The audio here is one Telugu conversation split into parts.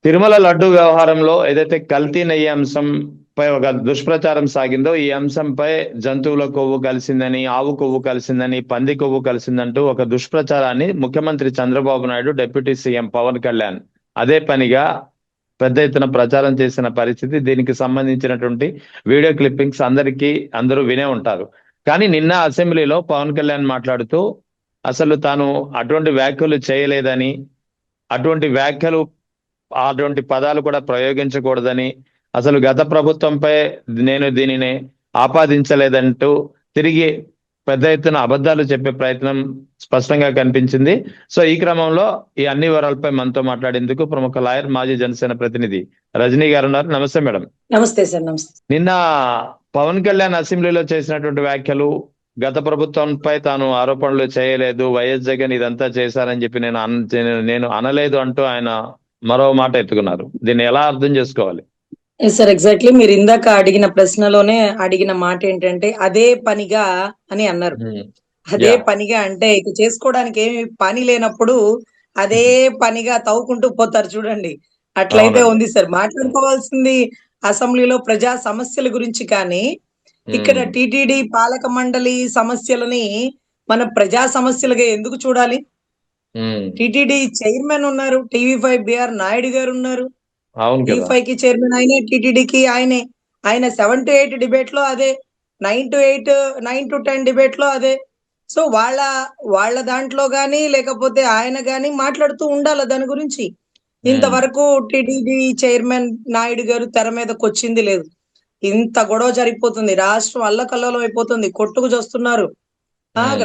తిరుమల లడ్డు వ్యవహారంలో ఏదైతే కల్తీ నెయ్యి అంశంపై ఒక దుష్ప్రచారం సాగిందో, ఈ అంశంపై జంతువుల కొవ్వు కలిసిందని, ఆవు కొవ్వు కలిసిందని, పంది కొవ్వు కలిసిందంటూ ఒక దుష్ప్రచారాన్ని ముఖ్యమంత్రి చంద్రబాబు నాయుడు, డిప్యూటీ సీఎం పవన్ కళ్యాణ్ అదే పనిగా పెద్ద ఎత్తున ప్రచారం చేసిన పరిస్థితి. దీనికి సంబంధించినటువంటి వీడియో క్లిప్పింగ్స్ అందరూ వినే ఉంటారు. కానీ నిన్న అసెంబ్లీలో పవన్ కళ్యాణ్ మాట్లాడుతూ అసలు తాను అటువంటి వ్యాఖ్యలు చేయలేదని, అటువంటి పదాలు కూడా ప్రయోగించకూడదని, అసలు గత ప్రభుత్వంపై నేను దీనిని ఆపాదించలేదంటూ తిరిగి పెద్ద ఎత్తున అబద్ధాలు చెప్పే ప్రయత్నం స్పష్టంగా కనిపించింది. సో ఈ క్రమంలో ఈ అన్ని వివరాలపై మనతో మాట్లాడేందుకు ప్రముఖ లాయర్, మాజీ జనసేన ప్రతినిధి రజనీ గారు ఉన్నారు. నమస్తే మేడం. నమస్తే సార్. నమస్తే. నిన్న పవన్ కళ్యాణ్ అసెంబ్లీలో చేసినటువంటి వ్యాఖ్యలు, గత ప్రభుత్వంపై తాను ఆరోపణలు చేయలేదు, వైఎస్ జగన్ ఇదంతా చేశారని చెప్పి నేను అనలేదు అంటూ ఆయన మరో మాట ఎత్తుకున్నారు. దీన్ని ఎలా అర్థం చేసుకోవాలి? సార్, ఎగ్జాక్ట్లీ మీరు ఇందాక అడిగిన ప్రశ్నలోనే అడిగిన మాట ఏంటంటే అదే పనిగా అని అన్నారు. అదే పనిగా అంటే ఇక చేసుకోవడానికి ఏమి పని లేనప్పుడు అదే పనిగా తవ్వుకుంటూ పోతారు చూడండి, అట్లయితే ఉంది సార్. మాట్లాడుకోవాల్సింది అసెంబ్లీలో ప్రజా సమస్యల గురించి, కానీ ఇక్కడ టిటిడి పాలక మండలి సమస్యలని మన ప్రజా సమస్యలుగా ఎందుకు చూడాలి? టిటిడి చైర్మన్ ఉన్నారు, టీవీ5 బిఆర్ నాయుడు గారు ఉన్నారు. టీవీ5 కి చైర్మన్ ఆయనే, టిటిడికి ఆయనే. ఆయన 7 to 8 డిబేట్ లో అదే, 9 to 8, 9 to 10 డిబేట్ లో అదే. సో వాళ్ళ దాంట్లో గానీ లేకపోతే ఆయన గానీ మాట్లాడుతూ ఉండాలి దాని గురించి. ఇంతవరకు టిటిడి చైర్మన్ నాయుడు గారు తెర మీదకి వచ్చింది లేదు. ఇంత గొడవ జరిగిపోతుంది, రాష్ట్రం అల్లకల్లోలం అయిపోతుంది, కొట్టుకు చేస్తున్నారు.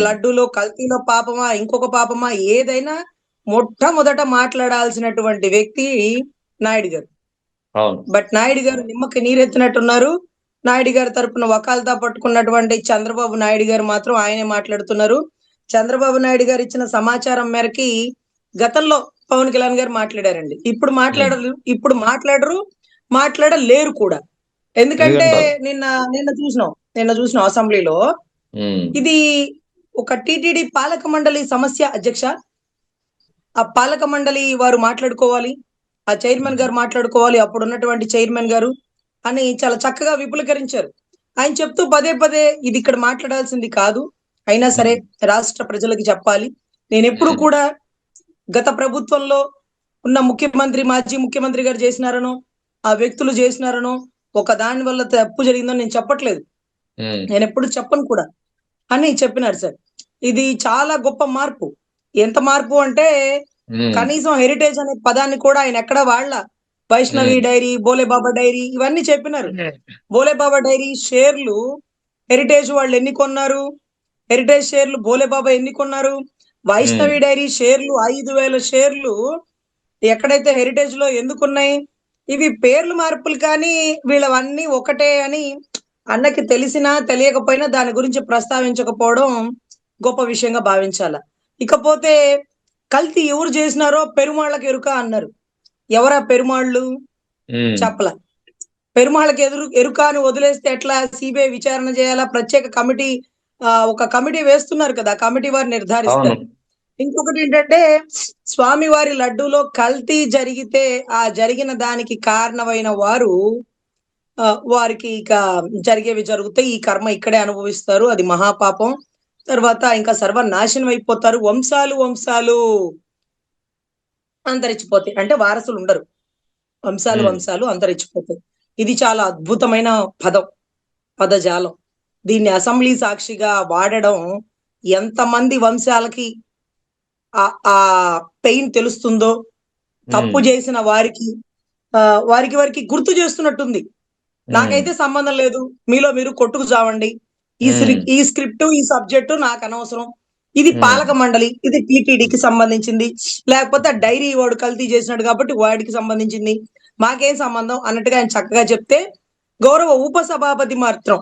లడ్డూలో కల్తీలో పాపమా, ఇంకొక పాపమా, ఏదైనా మొట్టమొదట మాట్లాడాల్సినటువంటి వ్యక్తి నాయుడు గారు. బట్ నాయుడు గారు నిమ్మకి నీరెత్తినట్టున్నారు. నాయుడు గారి తరపున వకాల్తా పట్టుకున్నటువంటి చంద్రబాబు నాయుడు గారు మాత్రం ఆయనే మాట్లాడుతున్నారు. చంద్రబాబు నాయుడు గారు ఇచ్చిన సమాచారం మేరకి గతంలో పవన్ కళ్యాణ్ గారు మాట్లాడారండి. ఇప్పుడు మాట్లాడలేరు కూడా. ఎందుకంటే నిన్న చూసినాం అసెంబ్లీలో. ఇది ఒక టిటిడి పాలక మండలి సమస్య అధ్యక్ష. ఆ పాలక మండలి వారు మాట్లాడుకోవాలి, ఆ చైర్మన్ గారు మాట్లాడుకోవాలి, అప్పుడు ఉన్నటువంటి చైర్మన్ గారు అని చాలా చక్కగా విపులీకరించారు. ఆయన చెప్తూ పదే పదే ఇది ఇక్కడ మాట్లాడాల్సింది కాదు, అయినా సరే రాష్ట్ర ప్రజలకు చెప్పాలి. నేను ఎప్పుడు కూడా గత ప్రభుత్వంలో ఉన్న ముఖ్యమంత్రి, మాజీ ముఖ్యమంత్రి గారు చేసినారనో, ఆ వ్యక్తులు చేసినారనో, ఒక దాని వల్ల తప్పు జరిగిందో నేను చెప్పట్లేదు, నేను ఎప్పుడు చెప్పను కూడా అని చెప్పినారు సార్. ఇది చాలా గొప్ప మార్పు. ఎంత మార్పు అంటే కనీసం హెరిటేజ్ అనే పదాన్ని కూడా ఆయన ఎక్కడ వాళ్ళ. వైష్ణవి డైరీ, బోలేబాబా డైరీ ఇవన్నీ చెప్పినారు. బోలేబాబా డైరీ షేర్లు హెరిటేజ్ వాళ్ళు ఎన్ని కొన్నారు, హెరిటేజ్ షేర్లు బోలేబాబా ఎన్ని కొన్నారు, వైష్ణవి డైరీ షేర్లు 5,000 షేర్లు ఎక్కడైతే హెరిటేజ్ లో ఎందుకున్నాయి? ఇవి పేర్లు మార్పులు, కానీ వీళ్ళవన్నీ ఒకటే అని అన్నకి తెలిసినా తెలియకపోయినా దాని గురించి ప్రస్తావించకపోవడం గొప్ప విషయంగా భావించాల. ఇకపోతే కల్తీ ఎవరు చేసినారో పెరుమాళ్ళకి ఎరుక అన్నారు. ఎవరా పెరుమాళ్ళు? చెప్పల. పెరుమాళ్ళకి ఎరుక అని వదిలేస్తే ఎట్లా? సిబిఐ విచారణ చేయాలా, ప్రత్యేక కమిటీ, ఒక కమిటీ వేస్తున్నారు కదా, కమిటీ వారు నిర్ధారిస్తారు. ఇంకొకటి ఏంటంటే స్వామివారి లడ్డూలో కల్తీ జరిగితే ఆ జరిగిన దానికి కారణమైన వారికి ఇక జరిగేవి జరుగుతాయి, ఈ కర్మ ఇక్కడే అనుభవిస్తారు, అది మహాపాపం. తర్వాత ఇంకా సర్వనాశనం అయిపోతారు, వంశాలు అంతరించిపోతాయి. అంటే వారసులు ఉండరు, వంశాలు అంతరించిపోతాయి. ఇది చాలా అద్భుతమైన పదజాలం. దీన్ని అసెంబ్లీ సాక్షిగా వాడడం ఎంతమంది వంశాలకి ఆ పెయిన్ తెలుస్తుందో, తప్పు చేసిన వారికి గుర్తు చేస్తున్నట్టుంది. నాకైతే సంబంధం లేదు, మీలో మీరు కొట్టుకు చావండి, ఈ స్క్రిప్ట్ ఈ సబ్జెక్టు నాకు అనవసరం, ఇది పాలక మండలి, ఇది టిటిడికి సంబంధించింది, లేకపోతే డైరీ వాడు కల్తీ చేసినాడు కాబట్టి వాడికి సంబంధించింది, మాకేం సంబంధం అన్నట్టుగా ఆయన చక్కగా చెప్తే, గౌరవ ఉపసభాపతి మాత్రం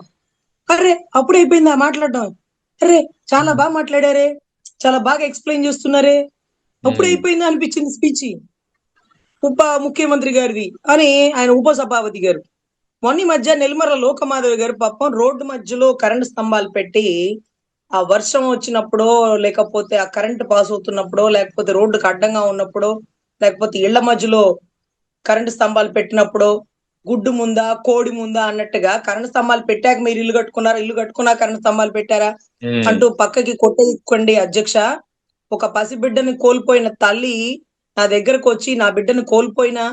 అరే అప్పుడైపోయిందా మాట్లాడడం, అరే చాలా బాగా మాట్లాడారే, చాలా బాగా ఎక్స్ప్లెయిన్ చేస్తున్నారే, అప్పుడైపోయిందా అనిపించింది స్పీచ్ ఉప ముఖ్యమంత్రి గారిది అని ఆయన ఉపసభాపతి గారు. మొన్న మధ్య నెల్లిమర్ల లోకమాధవి గారు పాపం రోడ్డు మధ్యలో కరెంటు స్తంభాలు పెట్టి, ఆ వర్షం వచ్చినప్పుడో, లేకపోతే ఆ కరెంటు పాస్ అవుతున్నప్పుడో, లేకపోతే రోడ్డుకు అడ్డంగా ఉన్నప్పుడో, లేకపోతే ఇళ్ల మధ్యలో కరెంటు స్తంభాలు పెట్టినప్పుడు గుడ్డు ముందా కోడి ముందా అన్నట్టుగా కరెంటు స్తంభాలు పెట్టాక మీరు ఇల్లు కట్టుకున్నారా, ఇల్లు కట్టుకున్నా కరెంటు స్తంభాలు పెట్టారా అంటూ పక్కకి కొట్టేయకండి అధ్యక్ష. ఒక పసిబిడ్డని కోల్పోయిన తల్లి నా దగ్గరకు వచ్చి నా బిడ్డను కోల్పోయినా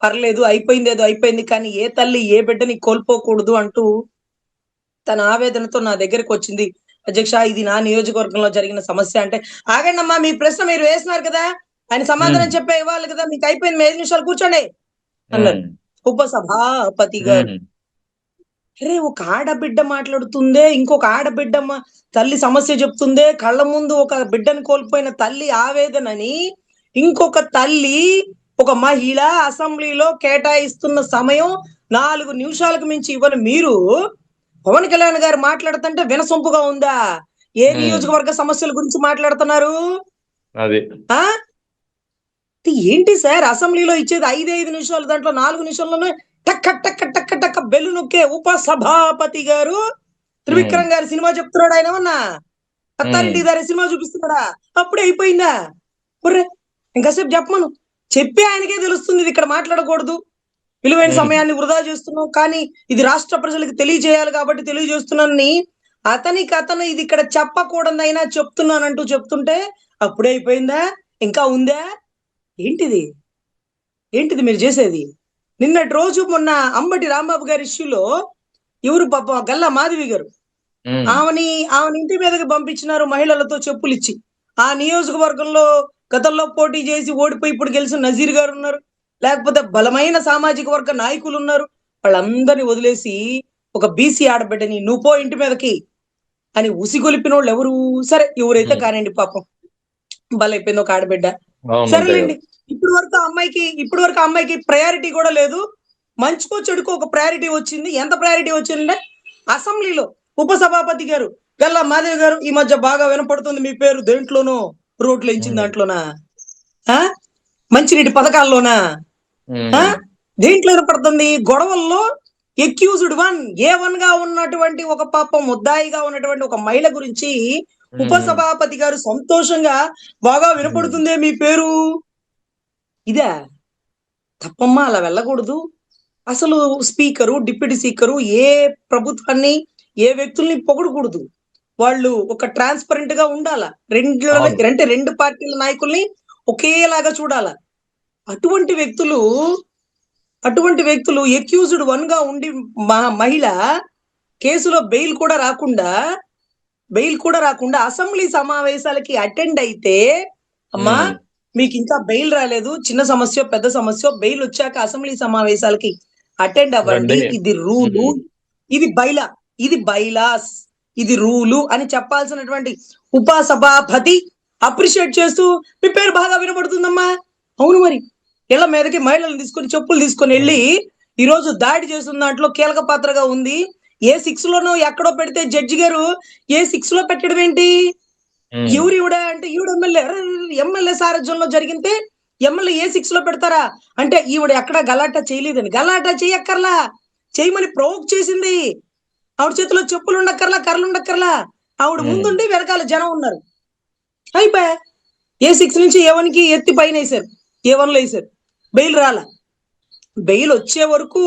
పర్లేదు, అయిపోయింది ఏదో అయిపోయింది, కానీ ఏ తల్లి ఏ బిడ్డని కోల్పోకూడదు అంటూ తన ఆవేదనతో నా దగ్గరకు వచ్చింది అధ్యక్ష. ఇది నా నియోజకవర్గంలో జరిగిన సమస్య అంటే, ఆగండి అమ్మా, మీ ప్రశ్న మీరు వేసినారు కదా, ఆయన సమాధానం చెప్పే ఇవ్వాలి కదా, మీకు అయిపోయింది, 5 నిమిషాలు కూర్చోండి అన్నారు ఉపసభాపతి గారు. అరే, ఒక ఆడబిడ్డ మాట్లాడుతుందే, ఇంకొక ఆడబిడ్డ తల్లి సమస్య చెప్తుందే, కళ్ళ ముందు ఒక బిడ్డను కోల్పోయిన తల్లి ఆవేదనని ఇంకొక తల్లి, ఒక మహిళ అసెంబ్లీలో కేటాయిస్తున్న సమయం 4 నిమిషాలకు మించి ఇవ్వని మీరు పవన్ కళ్యాణ్ గారు మాట్లాడుతుంటే వినసొంపుగా ఉందా? ఏ నియోజకవర్గ సమస్యల గురించి మాట్లాడుతున్నారు? ఏంటి సార్, అసెంబ్లీలో ఇచ్చేది 5 నిమిషాలు, దాంట్లో 4 నిమిషాల్లోనే టక్క టక్క టక్క టక్క బెల్లు నొక్కే ఉపసభాపతి గారు త్రివిక్రమ్ గారి సినిమా చెప్తున్నాడు. ఆయన ఏమన్నా అత్తారింటి దారి సినిమా చూపిస్తున్నాడా? అప్పుడే అయిపోయిందా? ఒర్రే, ఇంకాసేపు చెప్పమను. చెప్పి ఆయనకే తెలుస్తుంది ఇది ఇక్కడ మాట్లాడకూడదు, విలువైన సమయాన్ని వృధా చేస్తున్నాం, కానీ ఇది రాష్ట్ర ప్రజలకు తెలియజేయాలి కాబట్టి తెలియజేస్తున్నానని అతనికి అతను ఇది ఇక్కడ చెప్పకూడదైనా చెప్తున్నానంటూ చెప్తుంటే అప్పుడే అయిపోయిందా, ఇంకా ఉందా? ఏంటిది ఏంటిది మీరు చేసేది? నిన్నటి రోజు మొన్న అంబటి రాంబాబు గారి ఇష్యూలో ఎవరు పాప గల్లా మాధవి గారు ఆమె ఇంటి మీదకి పంపించినారు మహిళలతో చెప్పులు ఇచ్చి. ఆ నియోజకవర్గంలో గతంలో పోటీ చేసి ఓడిపోయి ఇప్పుడు గెలిచిన నజీర్ గారు ఉన్నారు, లేకపోతే బలమైన సామాజిక వర్గ నాయకులు ఉన్నారు. వాళ్ళందరినీ వదిలేసి ఒక బీసీ ఆడబిడ్డని నువ్వు పో ఇంటి మీదకి అని ఉసిగొలిపిన వాళ్ళు ఎవరు? సరే, ఎవరైతే కానివ్వండి, పాపం బలైపోయింది ఒక ఆడబిడ్డ. సరేలేండి, ఇప్పుడు వరకు అమ్మాయికి ప్రయారిటీ కూడా లేదు. మంచుకో చెడుకో ఒక ప్రయారిటీ వచ్చింది. ఎంత ప్రయారిటీ వచ్చిందంటే, అసెంబ్లీలో ఉపసభాపతి గారు గల్లా మాధవి గారు, ఈ మధ్య బాగా వినపడుతుంది మీ పేరు, దేంట్లోనూ రోడ్లు ఎంచిన దాంట్లోనా, మంచినీటి పథకాల్లోనా, దేంట్లో వినపడుతుంది? గొడవల్లో ఎక్యూజ్డ్ 1 A1 గా ఉన్నటువంటి ఒక పాపం ముద్దాయిగా ఉన్నటువంటి ఒక మహిళ గురించి ఉపసభాపతి గారు సంతోషంగా బాగా వినపడుతుందే మీ పేరు. ఇదే తప్పమ్మా, అలా వెళ్ళకూడదు. అసలు స్పీకరు, డిప్యూటీ స్పీకరు ఏ ప్రభుత్వాన్ని ఏ వ్యక్తుల్ని పొగడకూడదు. వాళ్ళు ఒక ట్రాన్స్పరెంట్ గా ఉండాల, రెండు పార్టీల నాయకుల్ని ఒకేలాగా చూడాల. అటువంటి వ్యక్తులు ఎక్యూజ్డ్ 1 గా ఉండి మహిళ కేసులో బెయిల్ కూడా రాకుండా అసెంబ్లీ సమావేశాలకి అటెండ్ అయితే, అమ్మా మీకు ఇంకా బెయిల్ రాలేదు, చిన్న సమస్య పెద్ద సమస్య, బెయిల్ వచ్చాక అసెంబ్లీ సమావేశాలకి అటెండ్ అవ్వండి, ఇది రూలు, ఇది బైలాస్, ఇది రూలు అని చెప్పాల్సినటువంటి ఉపసభాపతి అప్రిషియేట్ చేస్తూ మీ పేరు బాగా వినపడుతుందమ్మా. అవును, మరి ఇళ్ల మీదకి మహిళలను తీసుకొని చెప్పులు తీసుకొని వెళ్ళి ఈ రోజు దాడి చేస్తున్న దాంట్లో కీలక పాత్రగా ఉంది. A6 లోనో ఎక్కడో పెడితే జడ్జి గారు A6 లో పెట్టడం ఏంటి? ఈవిడ అంటే ఈవిడ ఎమ్మెల్యే సారథ్యంలో జరిగితే ఎమ్మెల్యే A6 లో పెడతారా అంటే, ఈవిడ ఎక్కడా గలాటా చేయలేదని, గలాటా చేయక్కర్లా, చేయమని ప్రవోక్ చేసింది. ఆవిడ చేతిలో చెప్పులు ఉండక్కర్లా, కర్రలు ఉండక్కర్లా, ఆవిడ ముందుండి వెనకాల జనం ఉన్నారు, అయిపోయా. A6 నుంచి A1కి ఎత్తి పైన వేశారు, A1 లో వేశారు, బెయిల్ రాలా. బెయిల్ వచ్చే వరకు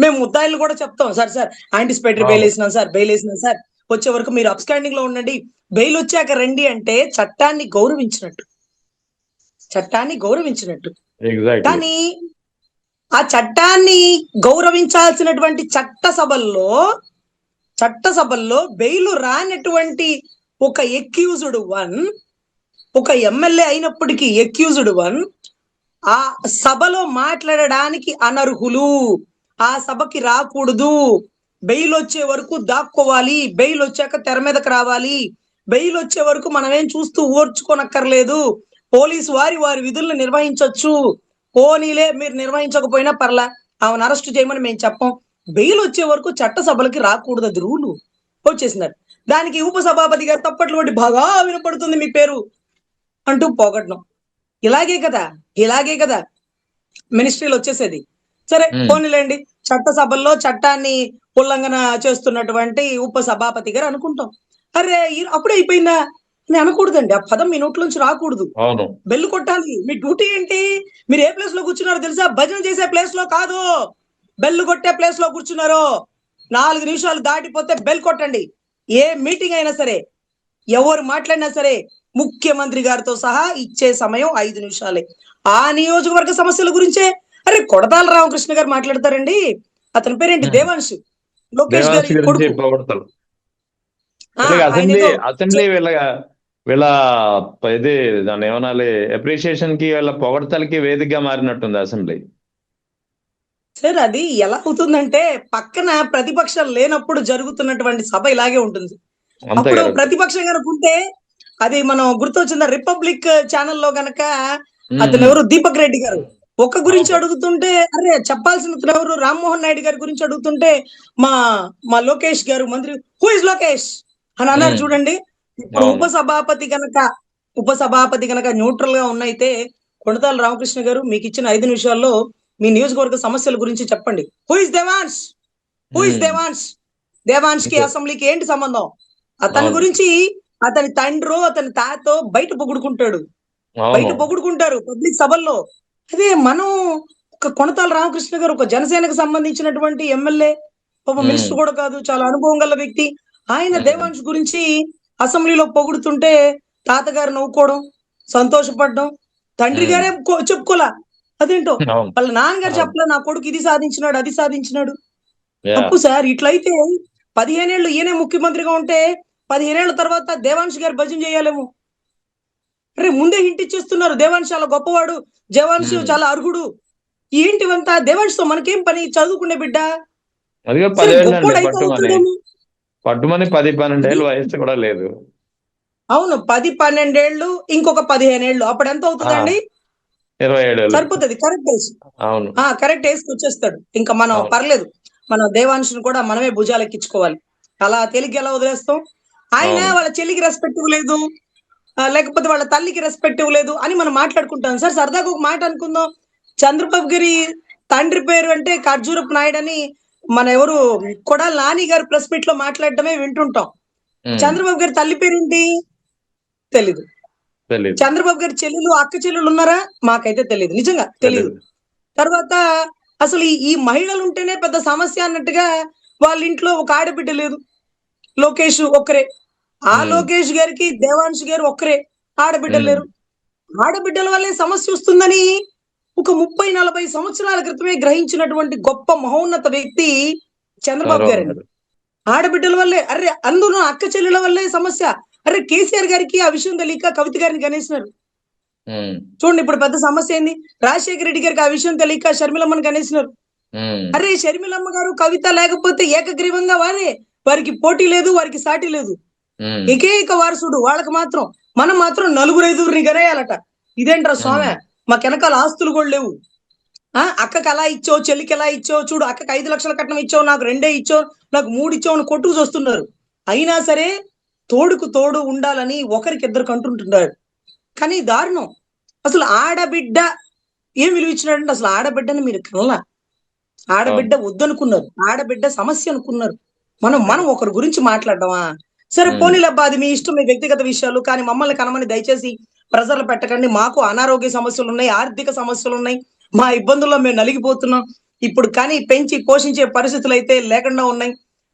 మేము ముద్దాయిలు కూడా చెప్తాం, సార్ యాంటిసిపేటరీ బెయిల్ వేసినాం సార్, వచ్చే వరకు మీరు అప్స్టాండింగ్ లో ఉండండి, బెయిల్ వచ్చాక రండి అంటే చట్టాన్ని గౌరవించినట్టు. కానీ ఆ చట్టాన్ని గౌరవించాల్సినటువంటి చట్టసభల్లో బెయిల్ రానటువంటి ఒక ఎక్యూజ్డ్ 1, ఒక ఎమ్మెల్యే అయినప్పటికీ ఎక్యూజ్డ్ 1 ఆ సభలో మాట్లాడడానికి అనర్హులు, ఆ సభకి రాకూడదు, బెయిల్ వచ్చే వరకు దాక్కోవాలి, బెయిల్ వచ్చాక తెర మీదకి రావాలి, బెయిల్ వచ్చే వరకు మనమేం చూస్తూ ఓర్చుకోనక్కర్లేదు, పోలీసు వారి విధులను నిర్వహించవచ్చు, పోనీలే మీరు నిర్వహించకపోయినా పర్లా, ఆమెను అరెస్ట్ చేయమని మేము చెప్పం, బెయిల్ వచ్చే వరకు చట్టసభలకి రాకూడదు, అది రూలు వచ్చేసినారు. దానికి ఉపసభాపతి గారు తప్పట్లు కొట్టి బాగా వినపడుతుంది మీ పేరు అంటూ పోగొట్టడం. ఇలాగే కదా మినిస్ట్రీలో వచ్చేసేది. సరే, పోనీలేండి, చట్టసభల్లో చట్టాన్ని ఉల్లంఘన చేస్తున్నటువంటి ఉపసభాపతి గారు అనుకుంటాం. అరే, అప్పుడే అయిపోయిందా? అని అనకూడదండి. ఆ పదం మీ నోట్లోంచి రాకూడదు. అవును. బెల్ కొట్టాలి. మీ డ్యూటీ ఏంటి? మీరు ఏ ప్లేస్ లో కూర్చున్నారో తెలుసా? భజన చేసే ప్లేస్ లో కాదు, బెల్ కొట్టే ప్లేస్ లో కూర్చున్నారు. 4 నిమిషాలు దాటిపోతే బెల్ కొట్టండి. ఏ మీటింగ్ అయినా సరే, ఎవరు మాట్లాడినా సరే, ముఖ్యమంత్రి గారితో సహా ఇచ్చే సమయం 5 నిమిషాలే. ఆ నియోజకవర్గ సమస్యల గురించే అరే కొడతాల రామకృష్ణ గారు మాట్లాడతారండి. అతని పేరేంటి? దేవాంశు, లోకేష్ దేవాంశ్ గారి గురించి కొడుకు. పొగడతలు. ఆ వీళ్ళకి ఆయన అసెంబ్లీ ఏదో అసెంబ్లీ వీళ్ళ ఇది దాన్ని ఏమనాలి, అప్రిషియేషన్ కి వీళ్ళ పొగడతలకి వేదికగా మారినట్టుంది అసెంబ్లీ. సార్ అది ఎలా అవుతుందంటే, పక్కన ప్రతిపక్షం లేనప్పుడు జరుగుతున్నటువంటి సభ ఇలాగే ఉంటుంది. అంతే అప్పుడు కరెక్ట్. ప్రతిపక్షం కనుక ఉంటే, అది మనం గుర్తొచ్చిందా రిపబ్లిక్ ఛానల్లో గనక అతను ఉమ్. ఎవరు, దీపక్ రెడ్డి గారు ఒక్క గురించి అవును. అడుగుతుంటే, అరే చెప్పాల్సిన అతను ఎవరు, రామ్మోహన్ నాయుడు గారి గురించి అడుగుతుంటే, మా మా లోకేష్ గారు మంత్రి, హూ ఇస్ లోకేష్ అని అన్నారు ఉమ్. చూడండి. ఇప్పుడు అవును. ఉపసభాపతి గనక న్యూట్రల్ గా ఉన్నైతే, కొణతాల రామకృష్ణ గారు మీకు ఇచ్చిన 5 నిమిషాల్లో మీ నియోజకవర్గ సమస్యల గురించి చెప్పండి. Who is Devan's who is ఉమ్. దేవాన్స్ దేవాన్స్ కి అంతే. అసెంబ్లీకి ఏంటి సంబంధం? అతని అవును. గురించి అతని తండ్రో అతని తాతో బయట పొగుడుకుంటాడు, అవును. బయట పొగుడుకుంటారు పబ్లిక్ సభల్లో. అదే మనం ఒక కొణతాల రామకృష్ణ గారు ఒక జనసేనకు సంబంధించినటువంటి ఎమ్మెల్యే, ఒక ఉమ్. మినిస్టర్ కూడా కాదు, చాలా అనుభవం గల వ్యక్తి. ఆయన ఉమ్. దేవాంశ్ గురించి అసెంబ్లీలో పొగుడుతుంటే తాతగారు నవ్వుకోవడం, సంతోషపడడం, తండ్రి ఉమ్. గారే చెప్పుకోలా. అదేంటో అవును. వాళ్ళ నాన్నగారు అవును. చెప్పలే, నా కొడుకు ఇది సాధించినాడు అది సాధించినాడు. యా. తప్పు సార్. ఇట్లయితే 15 ఏళ్ళు ఈయనే ముఖ్యమంత్రిగా ఉంటే 15 ఏళ్ల తర్వాత దేవాంశ్ గారు భజన చేయాలేమో. అరే ముందే హింట్ ఇచ్చేస్తున్నారు, దేవాంశ్ చాలా గొప్పవాడు, దేవాంశ్ ఉమ్. చాలా అర్హుడు. ఏంటివంతా? దేవాంశ్ తో మనకేం పని? చదువుకునే బిడ్డ. అదిగా సరే 10 ఏళ్ళు అండి గొప్పోడు అయితే పట్టుమని. అవుతాడేమో. పట్టుమని 10-12 అది ఏళ్ళు వయసు కూడా లేదు. అవును, 10-12 ఏళ్ళు, ఇంకొక 15 ఏళ్ళు, అప్పుడు ఎంత ఆ అవుతుందండి? 27 ఏళ్ళు. సరిపోతుంది, కరెక్ట్ ఏజ్. అవును. కరెక్ట్ ఏజ్కి వచ్చేస్తాడు. ఇంకా మనం అవును. పర్లేదు, మన దేవాంశుని కూడా మనమే భుజాలెక్కించుకోవాలి. అలా తేలిగ్గా ఎలా వదిలేస్తాం? ఆయన అవును. వాళ్ళ చెల్లికి రెస్పెక్ట్ ఇవ్వలేదు, లేకపోతే వాళ్ళ తల్లికి రెస్పెక్ట్ ఇవ్వలేదు అని మనం మాట్లాడుకుంటాం. సార్ సరదాగా ఒక మాట అనుకుందాం. చంద్రబాబు గారి తండ్రి పేరు అంటే ఖర్జూరపు నాయుడు అని మన ఎవరు కొడాల నాని గారు ప్రెస్ మీట్ లో మాట్లాడటమే వింటుంటాం. ఉమ్. చంద్రబాబు గారి తల్లి పేరేంటి? తెలీదు. తెలీదు. చంద్రబాబు గారి చెల్లెలు అక్క చెల్లెలు ఉన్నారా? మాకైతే తెలియదు, నిజంగా తెలియదు. తెలీదు. తర్వాత అసలు ఈ మహిళలు ఉంటేనే పెద్ద సమస్య అన్నట్టుగా వాళ్ళ ఇంట్లో ఒక ఆడబిడ్డ లేదు, లోకేష్ ఒక్కరే. ఆ ఉమ్. లోకేష్ గారికి దేవాంశ్ గారు ఒక్కరే, ఆడబిడ్డలు ఉమ్. లేరు. ఆడబిడ్డల వల్లే సమస్య వస్తుందని ఒక 30-40 సంవత్సరాల క్రితమే గ్రహించినటువంటి గొప్ప మహోన్నత వ్యక్తి చంద్రబాబు చంద్రబాబు గారండి. నాయుడు. ఆడబిడ్డల వల్లే, అరే అందులో అక్క చెల్లెల వల్లే సమస్య. అరే కేసీఆర్ గారికి ఆ విషయం తెలియక కవిత గారిని గనేసినారు ఉమ్. చూడండి, ఇప్పుడు పెద్ద సమస్య ఏంది? రాజశేఖర రెడ్డి గారికి ఆ విషయం తెలియక షర్మిలమ్మని గనేసినారు. ఉమ్. అరే షర్మిలమ్మ గారు కవిత లేకపోతే ఏకగ్రీవంగా వారికి పోటీ లేదు, వారికి సాటి లేదు. ఉమ్. ఏకైక వారసుడు వాళ్ళకి మాత్రం. మనం మాత్రం 4-5 గనేయాలట. ఇదేంట్రా ఉమ్. స్వామి, మాకు వెనకాల ఆస్తులు కూడా లేవు. అక్కకి అలా ఇచ్చావు, చెల్లికి ఎలా ఇచ్చావు, చూడు అక్కకి 5 లక్షల కట్నం ఇచ్చావు, నాకు 2 ఇచ్చావు, నాకు 3 ఇచ్చావు అని కొట్టుకు వస్తున్నారు. అయినా సరే తోడుకు తోడు ఉండాలని ఒకరికి ఇద్దరు కంటుంటున్నారు. కానీ దారుణం, అసలు ఆడబిడ్డ ఏం విలువ ఇచ్చినాడంటే, అసలు ఆడబిడ్డని మీరు కనలా. అవును. ఆడబిడ్డ వద్దనుకున్నారు, ఆడబిడ్డ సమస్య అనుకున్నారు. మనం అదే. మనం ఒకరి గురించి మాట్లాడడమా? సరే ఉమ్. పోనీలబ్బా, అది మీ ఇష్టం, మీ వ్యక్తిగత విషయాలు. కానీ మమ్మల్ని కనమని దయచేసి ప్రెజర్లు పెట్టకండి. మాకు అనారోగ్య సమస్యలు ఉన్నాయి, ఆర్థిక సమస్యలు ఉన్నాయి, మా ఇబ్బందుల్లో మేము నలిగిపోతున్నాం. ఇప్పుడు కానీ పెంచి పోషించే పరిస్థితులు అయితే లేకుండా ఉన్నాయి.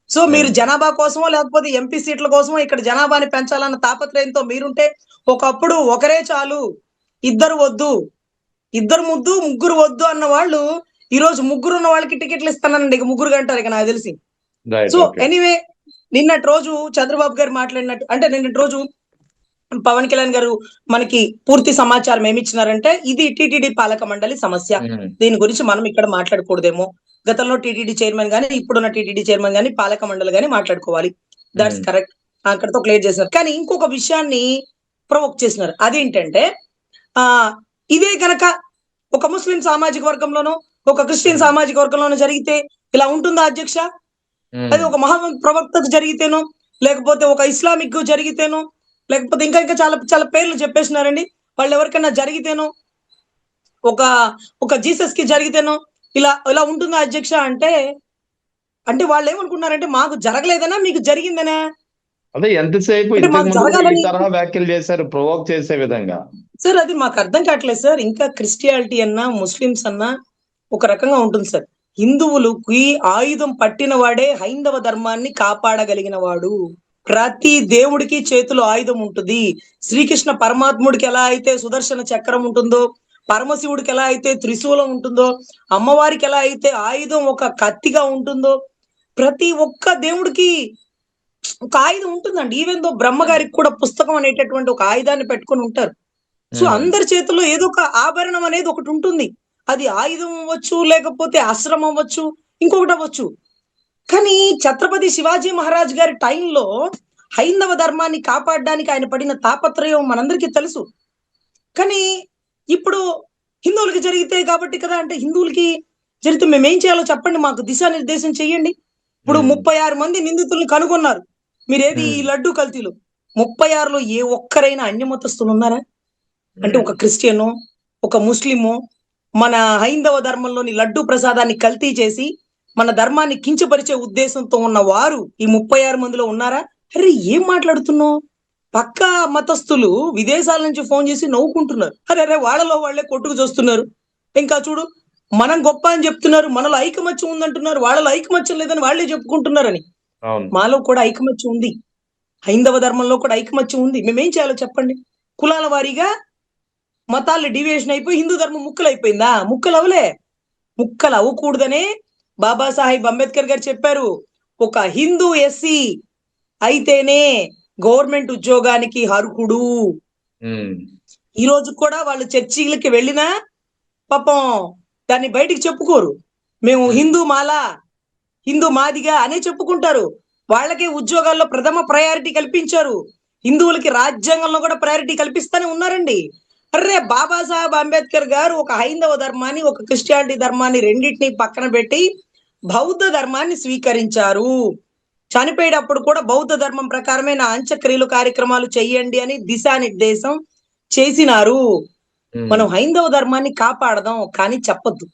సో మీరు ఉమ్. జనాభా కోసమో లేకపోతే ఎంపీ సీట్ల కోసమో ఇక్కడ జనాభాని పెంచాలన్న తాపత్రయంతో మీరుంటే, ఒకప్పుడు ఒకరే చాలు, ఇద్దరు వద్దు, ఇద్దరు ముద్దు ముగ్గురు వద్దు అన్న వాళ్ళు ఈ రోజు ముగ్గురు ఉన్న వాళ్ళకి టికెట్లు ఇస్తానండి. ఇక ముగ్గురు అంటారు ఇక నాకు తెలిసి. రైట్. So okay. ఎనీవే, నిన్నటి రోజు చంద్రబాబు గారు మాట్లాడినట్టు, అంటే నిన్నటి రోజు పవన్ కళ్యాణ్ గారు మనకి పూర్తి సమాచారం ఏమి ఇచ్చినారంటే, ఇది టిటిడి పాలక మండలి సమస్య, ఉమ్. దీని గురించి మనం ఇక్కడ మాట్లాడకూడదేమో. గతంలో టిటిడి చైర్మన్ గానీ, ఇప్పుడున్న టిటిడి చైర్మన్ గానీ, పాలక మండలి గానీ మాట్లాడుకోవాలి. That's um. కరెక్ట్. అక్కడతో క్లియర్ చేసినారు. కానీ ఇంకొక విషయాన్ని ప్రొవోక్ చేసినారు. అదేంటంటే, ఆ ఇదే గనక ఒక ముస్లిం సామాజిక వర్గంలోనో ఒక క్రిస్టియన్ ఉమ్. సామాజిక వర్గంలోనో జరిగితే ఇలా ఉంటుందా అధ్యక్ష? అది ఉమ్. ఒక మహమ్మద్ ప్రవక్తకు జరిగితేనో, లేకపోతే ఒక ఇస్లామిక్ జరిగితేనో, లేకపోతే ఇంకా ఇంకా చాలా చాలా పేర్లు చెప్పేసినారండి. వాళ్ళు ఎవరికైనా జరిగితేనో, ఒక ఒక జీసస్ కి జరిగితేనో ఇలా ఇలా ఉంటుందా అధ్యక్ష అంటే, అంటే వాళ్ళు ఏమనుకున్నారంటే మాకు జరగలేదనా మీకు జరిగిందనా? అదే ఎంతసేపు అంటే ఇంతకు మాకు ముందు కూడా ఈ జరగాలని తరహా వ్యాఖ్యలు చేశారు, ప్రొవోక్ చేసే విధంగా. సార్ అది మాకు అర్థం కావట్లేదు సార్. ఇంకా క్రిస్టియానిటీ అన్నా ముస్లిమ్స్ అన్నా ఒక రకంగా ఉంటుంది సార్. హిందువులకి ఆయుధం పట్టిన వాడే హైందవ ధర్మాన్ని కాపాడగలిగిన వాడు. ప్రతి దేవుడికి చేతిలో ఆయుధం ఉంటుంది. శ్రీకృష్ణ పరమాత్ముడికి ఎలా అయితే సుదర్శన చక్రం ఉంటుందో, పరమశివుడికి ఎలా అయితే త్రిశూలం ఉంటుందో, అమ్మవారికి ఎలా అయితే ఆయుధం ఒక కత్తిగా ఉంటుందో, ప్రతి ఒక్క దేవుడికి ఒక ఆయుధం ఉంటుందండి. ఈవెన్ దో బ్రహ్మగారికి కూడా పుస్తకం అనేటటువంటి ఒక ఆయుధాన్ని పెట్టుకొని ఉంటారు. సో అందరి చేతుల్లో ఏదో ఒక ఆభరణం అనేది ఒకటి ఉంటుంది. అది ఆయుధం అవ్వచ్చు, లేకపోతే అస్త్రం అవ్వచ్చు, ఇంకొకటి అవ్వచ్చు. కానీ ఛత్రపతి శివాజీ మహారాజ్ గారి టైంలో హైందవ ధర్మాన్ని కాపాడడానికి ఆయన పడిన తాపత్రయం మనందరికీ తెలుసు. కానీ ఇప్పుడు హిందువులకి జరిగితే కాబట్టి కదా, అంటే హిందువులకి జరిగితే మేము ఏం చేయాలో చెప్పండి, మాకు దిశానిర్దేశం చెయ్యండి. ఇప్పుడు 36 మంది నిందితుల్ని కనుగొన్నారు. మీరేది ఈ లడ్డు కల్తీలు 36లో ఏ ఒక్కరైనా అన్యమతస్తులు ఉన్నారా? అంటే ఒక క్రిస్టియను, ఒక ముస్లిము మన హైందవ ధర్మంలోని లడ్డు ప్రసాదాన్ని కల్తీ చేసి మన ధర్మాన్ని కించపరిచే ఉద్దేశంతో ఉన్న వారు ఈ 36 మందిలో ఉన్నారా? అరే ఏం మాట్లాడుతున్నావు? పక్కా మతస్థులు విదేశాల నుంచి ఫోన్ చేసి నవ్వుకుంటున్నారు. అరే వాళ్ళలో వాళ్ళే కొట్టుకు చూస్తున్నారు. ఇంకా చూడు, మనం గొప్ప అని చెప్తున్నారు, మనలో ఐకమత్యం ఉందంటున్నారు, వాళ్ళలో ఐకమత్యం లేదని వాళ్ళే చెప్పుకుంటున్నారని. మాలో కూడా ఐకమత్యం ఉంది, హైందవ ధర్మంలో కూడా ఐకమత్యం ఉంది. మేమేం చేయాలో చెప్పండి? కులాల వారీగా మతాలు డివియేషన్ అయిపోయి హిందూ ధర్మం ముక్కలు అయిపోయిందా? ముక్కలు అవలే. ముక్కలు అవ్వకూడదనే బాబాసాహెబ్ అంబేద్కర్ గారు చెప్పారు, ఒక హిందూ ఎస్సీ అయితేనే గవర్నమెంట్ ఉద్యోగానికి అర్హుడు. ఈ రోజు కూడా వాళ్ళు చర్చిలకి వెళ్ళినా పాపం దాన్ని బయటికి చెప్పుకోరు. మేము హిందూ మాల, హిందూ మాదిగా అనే చెప్పుకుంటారు. వాళ్ళకే ఉద్యోగాల్లో ప్రథమ ప్రయారిటీ కల్పించారు. హిందువులకి రాజ్యాంగంలో కూడా ప్రయారిటీ కల్పిస్తానే ఉన్నారండి. అరే బాబాసాహెబ్ అంబేద్కర్ గారు ఒక హైందవ ధర్మాన్ని, ఒక క్రిస్టియానిటీ ధర్మాన్ని రెండింటినీ పక్కన పెట్టి బౌద్ధ ధర్మాన్ని స్వీకరించారు. చనిపోయేటప్పుడు కూడా బౌద్ధ ధర్మం ప్రకారమే నా అంత్యక్రియలు కార్యక్రమాలు చెయ్యండి అని దిశానిర్దేశం చేసినారు. మనం హైందవ ధర్మాన్ని కాపాడదాం, కానీ చెప్పొద్దు,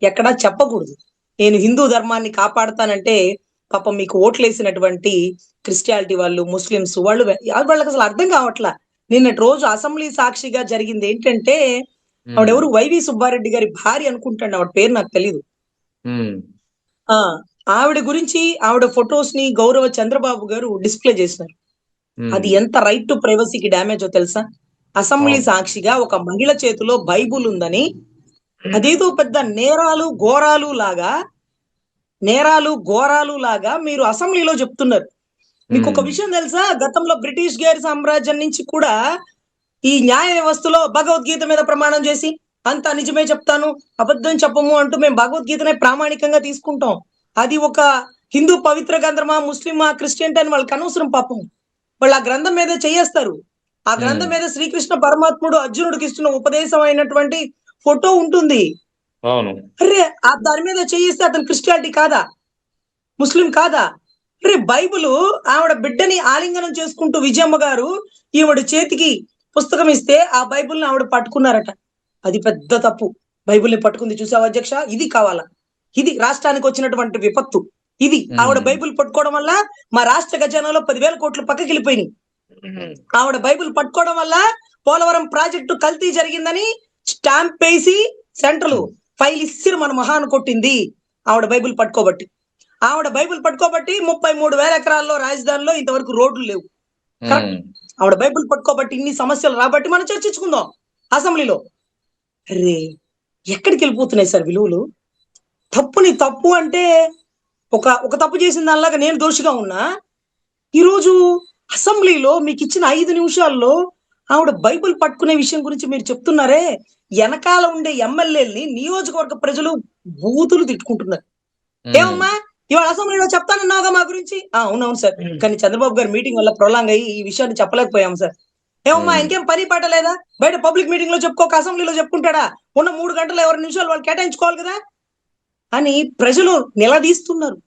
ఎక్కడా చెప్పకూడదు. నేను హిందూ ధర్మాన్ని కాపాడతానంటే పాపం మీకు ఓట్లేసినటువంటి క్రిస్టియానిటీ వాళ్ళు, ముస్లిమ్స్ వాళ్ళకి అసలు అర్థం కావట్లా. నిన్నటి రోజు అసెంబ్లీ సాక్షిగా జరిగింది ఏంటంటే, ఆవిడెవరు వైవి సుబ్బారెడ్డి గారి భార్య అనుకుంటాండి, ఆవిడ పేరు నాకు తెలీదు. ఆవిడ గురించి ఆవిడ ఫొటోస్ ని గౌరవ చంద్రబాబు గారు డిస్ప్లే చేసినారు. అది ఎంత రైట్ టు ప్రైవసీకి డ్యామేజో తెలుసా? అసెంబ్లీ సాక్షిగా ఒక మహిళ చేతిలో బైబుల్ ఉందని అదేదో పెద్ద నేరాలు ఘోరాలు లాగా మీరు అసెంబ్లీలో చెప్తున్నారు. మీకు ఒక విషయం తెలుసా? గతంలో బ్రిటిష్ గారి సామ్రాజ్యం నుంచి కూడా ఈ న్యాయ వ్యవస్థలో భగవద్గీత మీద ప్రమాణం చేసి అంతా నిజమే చెప్తాను, అబద్ధం చెప్పము అంటూ మేము భగవద్గీతనే ప్రామాణికంగా తీసుకుంటాం. అది ఒక హిందూ పవిత్ర గ్రంథమా, ముస్లిమా, క్రిస్టియన్ అని వాళ్ళకి అనవసరం. పాపం వాళ్ళు ఆ గ్రంథం మీద చేయేస్తారు. ఆ గ్రంథం మీద శ్రీకృష్ణ పరమాత్ముడు అర్జునుడికి ఇస్తున్న ఉపదేశం అయినటువంటి ఫోటో ఉంటుంది. అరే దాని మీద చేయిస్తే అతను క్రిస్టియానిటీ కాదా, ముస్లిం కాదా? అరే బైబుల్ ఆవిడ బిడ్డని ఆలింగనం చేసుకుంటూ విజయమ్మ గారు ఈవిడ చేతికి పుస్తకం ఇస్తే ఆ బైబుల్ని ఆవిడ పట్టుకున్నారట. అది పెద్ద తప్పు. బైబుల్ని పట్టుకుంది చూసావా అధ్యక్ష, ఇది కావాలా? ఇది రాష్ట్రానికి వచ్చినటువంటి విపత్తు. ఇది ఆవిడ బైబుల్ పట్టుకోవడం వల్ల మా రాష్ట్ర ఖజానాలో 10,000 కోట్లు పక్కకి వెళ్ళిపోయినాయి. ఆవిడ బైబుల్ పట్టుకోవడం వల్ల పోలవరం ప్రాజెక్టు కల్తీ జరిగిందని స్టాంప్ వేసి సెంట్రల్ ఫైల్ ఇచ్చిరు మన మహాను కొట్టింది ఆవిడ బైబుల్ పట్టుకోబట్టి. ఆవిడ బైబుల్ పట్టుకోబట్టి 33,000 ఎకరాల్లో రాజధానిలో ఇంతవరకు రోడ్లు లేవు. ఆవిడ బైబుల్ పట్టుకోబట్టి ఇన్ని సమస్యలు రాబట్టి మనం చర్చించుకుందాం అసెంబ్లీలో. అరే ఎక్కడికి వెళ్ళిపోతున్నాయి సార్ విలువలు? తప్పుని తప్పు అంటే ఒక తప్పు చేసిన దానిలాగా నేను దోషిగా ఉన్నా, ఈరోజు అసెంబ్లీలో మీకు ఇచ్చిన 5 నిమిషాల్లో ఆవిడ బైబుల్ పట్టుకునే విషయం గురించి మీరు చెప్తున్నారే, వెనకాల ఉండే ఎమ్మెల్యేలని నియోజకవర్గ ప్రజలు బూతులు తిట్టుకుంటున్నారు. ఏమమ్మా ఇవాళ అసెంబ్లీలో చెప్తానన్నావుగా మా గురించి? అవునవును సార్, కానీ చంద్రబాబు గారు మీటింగ్ వల్ల ప్రొలాంగ్ అయ్యి ఈ విషయాన్ని చెప్పలేకపోయాం సార్. ఏమమ్మా ఇంకేం పని పాట లేదా? బయట పబ్లిక్ మీటింగ్ లో చెప్పుకోక అసెంబ్లీలో చెప్పుకుంటాడా? ఉన్న 3 గంటలు 2 నిమిషాలు వాళ్ళు కేటాయించుకోవాలి కదా అని ప్రజలు నిలదీస్తున్నారు.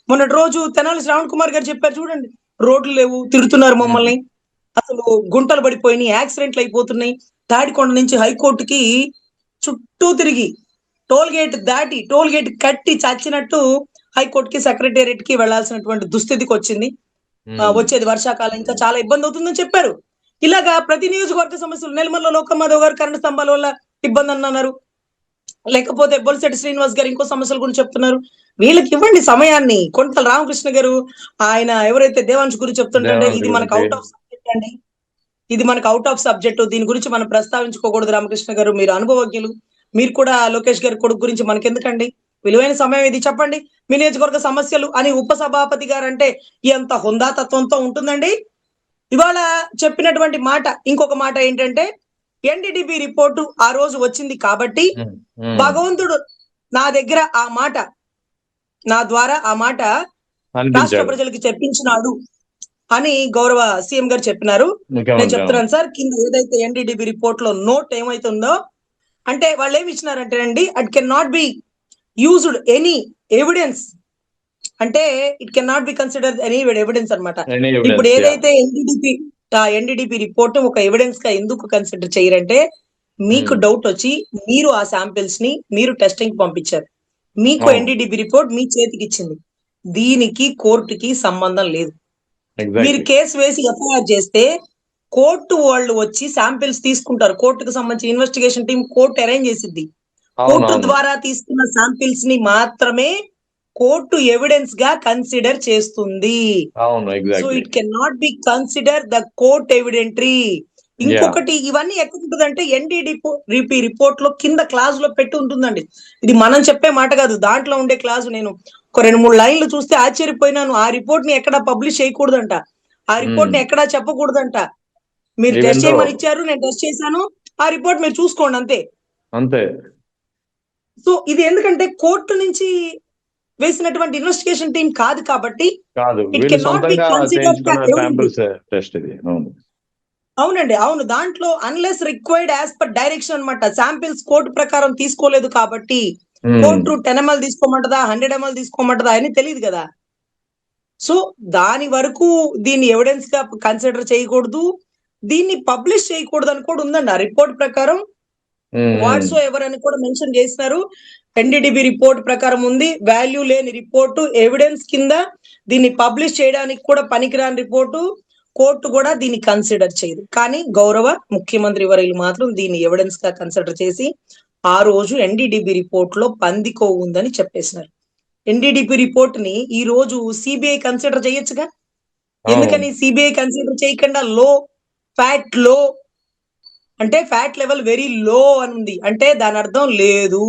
మొన్నటి రోజు తెనాలి శ్రావణ్ కుమార్ గారు చెప్పారు చూడండి, రోడ్లు లేవు, తిడుతున్నారు మమ్మల్ని, అసలు గుంటలు పడిపోయినాయి, యాక్సిడెంట్లు అయిపోతున్నాయి. తాడికొండ నుంచి హైకోర్టుకి చుట్టూ తిరిగి టోల్ గేట్ కట్టి చచ్చినట్టు హైకోర్టుకి సెక్రటేరియట్ కి వెళ్లాల్సినటువంటి దుస్థితికి వచ్చింది. వచ్చేది వర్షాకాలం ఇంకా చాలా ఇబ్బంది అవుతుందని చెప్పారు. ఇలాగా ప్రతి నియోజకవర్గ సమస్యలు, నెలమల్లో లోకమాధవ్ గారు కరెంటు స్తంభాల వల్ల ఇబ్బంది అన్నారు, లేకపోతే బొలిశెట్టి శ్రీనివాస్ గారు ఇంకో సమస్యల గురించి చెప్తున్నారు. వీళ్ళకి ఇవ్వండి సమయాన్ని. కొంతల రామకృష్ణ గారు ఆయన ఎవరైతే దేవాంశ్ గురించి చెప్తుంటే ఇది మనకు అవుట్ ఆఫ్ సబ్జెక్ట్ అండి, ఇది మనకు అవుట్ ఆఫ్ సబ్జెక్ట్, దీని గురించి మనం ప్రస్తావించుకోకూడదు. రామకృష్ణ గారు మీరు అనుభవజ్ఞులు, మీరు కూడా లోకేష్ గారి కొడుకు గురించి మనకెందుకండి, విలువైన సమయం ఇది, చెప్పండి మీ నియోజకవర్గ సమస్యలు అని ఉపసభాపతి గారు అంటే ఎంత హుందాతత్వంతో ఉంటుందండి. ఇవాళ చెప్పినటువంటి మాట ఇంకొక మాట ఏంటంటే ఎన్డీడీబీ రిపోర్టు ఆ రోజు వచ్చింది కాబట్టి భగవంతుడు నా దగ్గర ఆ మాట, నా ద్వారా ఆ మాట రాష్ట్ర ప్రజలకి చెప్పించినాడు అని గౌరవ సీఎం గారు చెప్పినారు. నేను చెప్తున్నాను సార్, కింద ఏదైతే ఎన్డీడీబీ రిపోర్ట్ లో నోట్ ఏమైతే ఉందో అంటే వాళ్ళు ఏమి ఇచ్చినారంటే అండి, it can not be used any evidence, అంటే it can not be consider any evidence అనమాట. ఇప్పుడు ఏదైతే ఎన్డీడీపీ రిపోర్ట్ ఒక ఎవిడెన్స్ గా ఎందుకు కన్సిడర్ చేయరంటే, మీకు డౌట్ వచ్చి మీరు ఆ శాంపిల్స్ ని మీరు టెస్టింగ్ పంపించారు, మీకు ఎన్డీడీపీ రిపోర్ట్ మీ చేతికి ఇచ్చింది, దీనికి కోర్టుకి సంబంధం లేదు. మీరు కేసు వేసి ఎఫ్ఐఆర్ చేస్తే కోర్టు వాళ్ళు వచ్చి శాంపిల్స్ తీసుకుంటారు, కోర్టుకు సంబంధించి ఇన్వెస్టిగేషన్ టీం కోర్టు అరేంజ్ చేసిద్ది, కోర్టు ద్వారా తీసుకున్న శాంపిల్స్ ని మాత్రమే కోర్టు ఎవిడెన్స్ గా కన్సిడర్ చేస్తుంది. So it can not be consider the court evidentiary. ఇంకొకటి ఇవన్నీ ఎక్కడ ఉంటుందంటే ఎన్డీడీపీ రిపోర్ట్ లో కింద క్లాజ్ లో పెట్టి ఉంటుందండి, ఇది మనం చెప్పే మాట కాదు, దాంట్లో ఉండే క్లాజ్ నేను ఒక 2-3 లైన్లు చూస్తే ఆశ్చర్యపోయినాను. ఆ రిపోర్ట్ ని ఎక్కడా పబ్లిష్ చేయకూడదంట, ఆ రిపోర్ట్ ని ఎక్కడా చెప్పకూడదంట. మీరు టెస్ట్ చేయమని ఇచ్చారు, నేను టెస్ట్ చేశాను, ఆ రిపోర్ట్ మీరు చూసుకోండి అంతే అంతే. సో ఇది ఎందుకంటే కోర్టు నుంచి వేసినటువంటి ఇన్వెస్టిగేషన్ టీం కాదు కాబట్టి అవునండి, అవును. దాంట్లో unless required as per direction అన్నమాట, శాంపిల్స్ కోర్టు ప్రకారం తీసుకోలేదు కాబట్టి కోర్టు 10 ml తీసుకోమంటదా 100 ml తీసుకోమంటదా అని తెలియదు కదా. సో దాని వరకు దీన్ని ఎవిడెన్స్ గా కన్సిడర్ చేయకూడదు, దీన్ని పబ్లిష్ చేయకూడదు అని కూడా ఉందండి ఆ రిపోర్ట్ ప్రకారం. వాట్స్ ఎవర్ అని కూడా మెన్షన్ చేసినారు. ఎన్డీడీబీ రిపోర్ట్ ప్రకారం ఉంది, వాల్యూ లేని రిపోర్టు, ఎవిడెన్స్ కింద దీన్ని పబ్లిష్ చేయడానికి కూడా పనికిరాని రిపోర్టు, కోర్టు కూడా దీన్ని కన్సిడర్ చేయదు. కానీ గౌరవ ముఖ్యమంత్రి వర్యులు మాత్రం దీన్ని ఎవిడెన్స్ గా కన్సిడర్ చేసి ఆ రోజు ఎన్డీడీబీ రిపోర్ట్ లో పందికో ఉందని చెప్పేసినారు. ఎన్డీడీపీ రిపోర్ట్ ని ఈ రోజు సిబిఐ కన్సిడర్ చేయొచ్చుగా, ఎందుకని సిబిఐ కన్సిడర్ చేయకుండా లో ఫ్యాట్ లో అంటే ఫ్యాట్ లెవెల్ వెరీ లో అని ఉంది, అంటే దాని అర్థం లేదు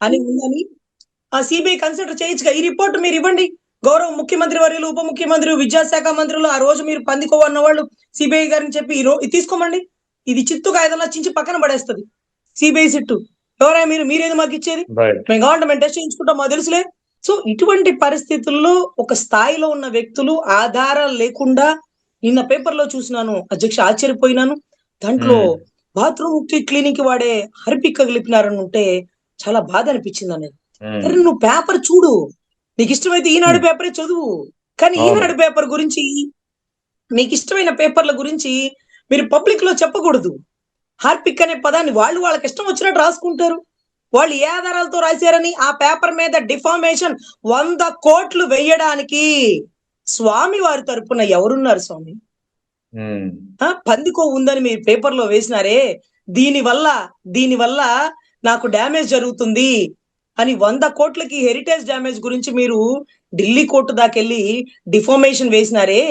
అని ఉందని ఆ సిబిఐ కన్సిడర్ చేయొచ్చుగా. ఈ రిపోర్ట్ మీరు ఇవ్వండి, గౌరవ ముఖ్యమంత్రి వర్యులు, ఉప ముఖ్యమంత్రి, విద్యాశాఖ మంత్రులు ఆ రోజు మీరు పందికో అన్న వాళ్ళు సిబిఐ గారిని చెప్పి ఇది తీసుకోమండి, ఇది చిత్తు కాయదల్లా చించి పక్కన పడేస్తుంది సిబిఐ సిట్టు, ఎవరైనా మీరేది మాకు ఇచ్చేది, మేము గవర్నమెంట్ టెస్ట్ చేయించుకుంటాం మాకు తెలుసులే. సో ఇటువంటి పరిస్థితుల్లో ఒక స్థాయిలో ఉన్న వ్యక్తులు ఆధారాలు లేకుండా, నిన్న పేపర్ లో చూసినాను అధ్యక్ష, ఆశ్చర్యపోయినాను. దాంట్లో బాత్రూమ్ క్లీనింగ్ కి వాడే హరిపిక్క కలిపినారని ఉంటే చాలా బాధ అనిపించింది అనేది. సరే నువ్వు పేపర్ చూడు, నీకు ఇష్టమైతే ఈనాడు పేపరే చదువు, కానీ ఈనాడు పేపర్ గురించి, మీకు ఇష్టమైన పేపర్ల గురించి మీరు పబ్లిక్ లో చెప్పకూడదు. హార్పిక్ అనే పదాన్ని వాళ్ళకి ఇష్టం వచ్చినట్టు రాసుకుంటారు, వాళ్ళు ఏ ఆధారాలతో రాశారని ఆ పేపర్ మీద డిఫామేషన్ 100 కోట్లు వేయడానికి స్వామి వారి తరపున ఎవరున్నారు స్వామి? పందికో ఉందని మీరు పేపర్ లో వేసినారే, దీనివల్ల నాకు డ్యామేజ్ జరుగుతుంది అని 100 కోట్లకి హెరిటేజ్ డ్యామేజ్ గురించి మీరు ఢిల్లీ కోర్టు దాకెళ్ళి డిఫామేషన్ వేసినారే,